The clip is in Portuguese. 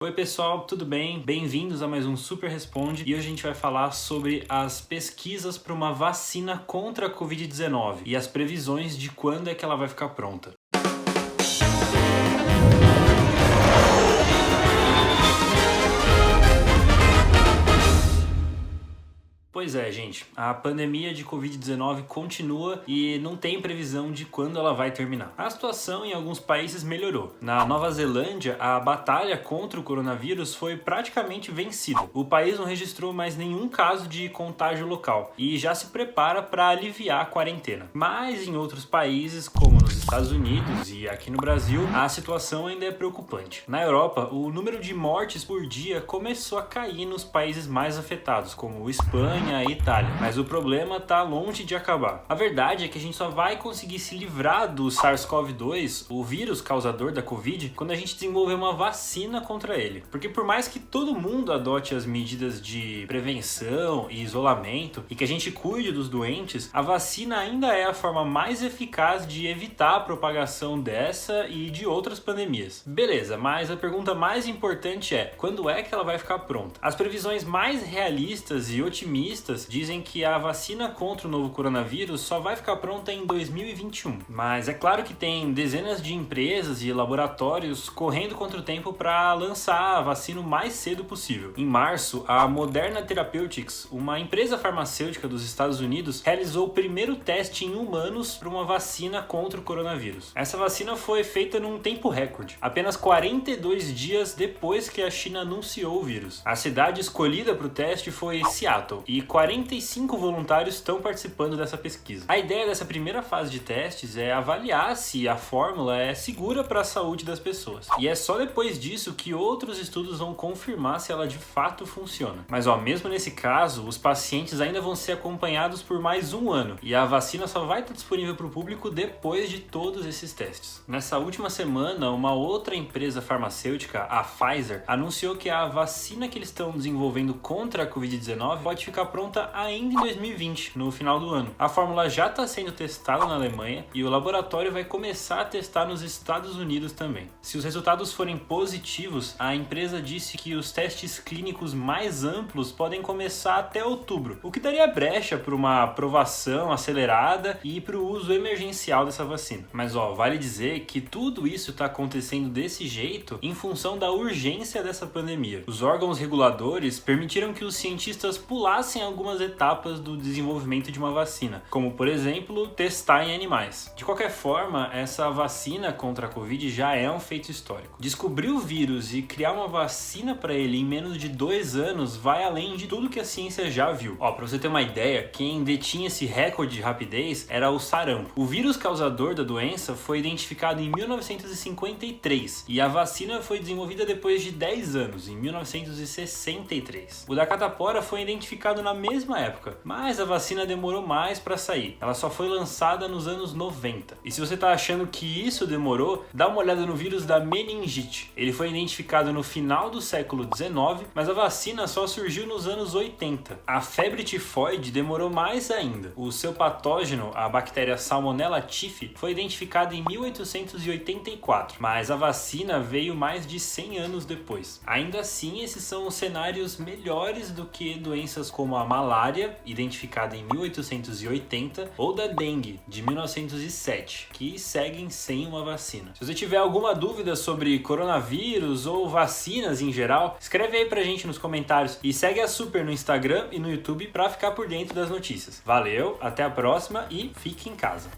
Oi pessoal, tudo bem? Bem-vindos a mais um Super Responde e hoje a gente vai falar sobre as pesquisas para uma vacina contra a Covid-19 e as previsões de quando é que ela vai ficar pronta. Pois é, gente, a pandemia de Covid-19 continua e não tem previsão de quando ela vai terminar. A situação em alguns países melhorou. Na Nova Zelândia, a batalha contra o coronavírus foi praticamente vencida. O país não registrou mais nenhum caso de contágio local e já se prepara para aliviar a quarentena. Mas em outros países, como nos Estados Unidos e aqui no Brasil, a situação ainda é preocupante. Na Europa, o número de mortes por dia começou a cair nos países mais afetados, como Espanha e Itália, mas o problema está longe de acabar. A verdade é que a gente só vai conseguir se livrar do SARS-CoV-2, o vírus causador da Covid, quando a gente desenvolver uma vacina contra ele. Porque por mais que todo mundo adote as medidas de prevenção e isolamento e que a gente cuide dos doentes, a vacina ainda é a forma mais eficaz de evitar a propagação dessa e de outras pandemias. Beleza, mas a pergunta mais importante é: quando é que ela vai ficar pronta? As previsões mais realistas e otimistas dizem que a vacina contra o novo coronavírus só vai ficar pronta em 2021. Mas é claro que tem dezenas de empresas e laboratórios correndo contra o tempo para lançar a vacina o mais cedo possível. Em março, a Moderna Therapeutics, uma empresa farmacêutica dos Estados Unidos, realizou o primeiro teste em humanos para uma vacina contra o coronavírus. Essa vacina foi feita num tempo recorde, apenas 42 dias depois que a China anunciou o vírus. A cidade escolhida para o teste foi Seattle, e 45 voluntários estão participando dessa pesquisa. A ideia dessa primeira fase de testes é avaliar se a fórmula é segura para a saúde das pessoas. E é só depois disso que outros estudos vão confirmar se ela de fato funciona. Mas mesmo nesse caso, os pacientes ainda vão ser acompanhados por mais um ano, e a vacina só vai estar disponível para o público depois de todos esses testes. Nessa última semana, uma outra empresa farmacêutica, a Pfizer, anunciou que a vacina que eles estão desenvolvendo contra a Covid-19 pode ficar pronta ainda em 2020, no final do ano. A fórmula já está sendo testada na Alemanha e o laboratório vai começar a testar nos Estados Unidos também. Se os resultados forem positivos, a empresa disse que os testes clínicos mais amplos podem começar até outubro, o que daria brecha para uma aprovação acelerada e para o uso emergencial dessa vacina. Mas vale dizer que tudo isso está acontecendo desse jeito em função da urgência dessa pandemia. Os órgãos reguladores permitiram que os cientistas pulassem algumas etapas do desenvolvimento de uma vacina, como por exemplo, testar em animais. De qualquer forma, essa vacina contra a Covid já é um feito histórico. Descobrir o vírus e criar uma vacina para ele em menos de 2 anos vai além de tudo que a ciência já viu. Para você ter uma ideia, quem detinha esse recorde de rapidez era o sarampo. O vírus causador da doença foi identificado em 1953 e a vacina foi desenvolvida depois de 10 anos, em 1963. O da catapora foi identificado na mesma época, mas a vacina demorou mais para sair. Ela só foi lançada nos anos 90. E se você está achando que isso demorou, dá uma olhada no vírus da meningite. Ele foi identificado no final do século 19, mas a vacina só surgiu nos anos 80. A febre tifoide demorou mais ainda. O seu patógeno, a bactéria Salmonella typhi, foi identificado em 1884, mas a vacina veio mais de 100 anos depois. Ainda assim, esses são cenários melhores do que doenças como a malária, identificada em 1880, ou da dengue, de 1907, que seguem sem uma vacina. Se você tiver alguma dúvida sobre coronavírus ou vacinas em geral, escreve aí pra gente nos comentários e segue a Super no Instagram e no YouTube para ficar por dentro das notícias. Valeu, até a próxima e fique em casa.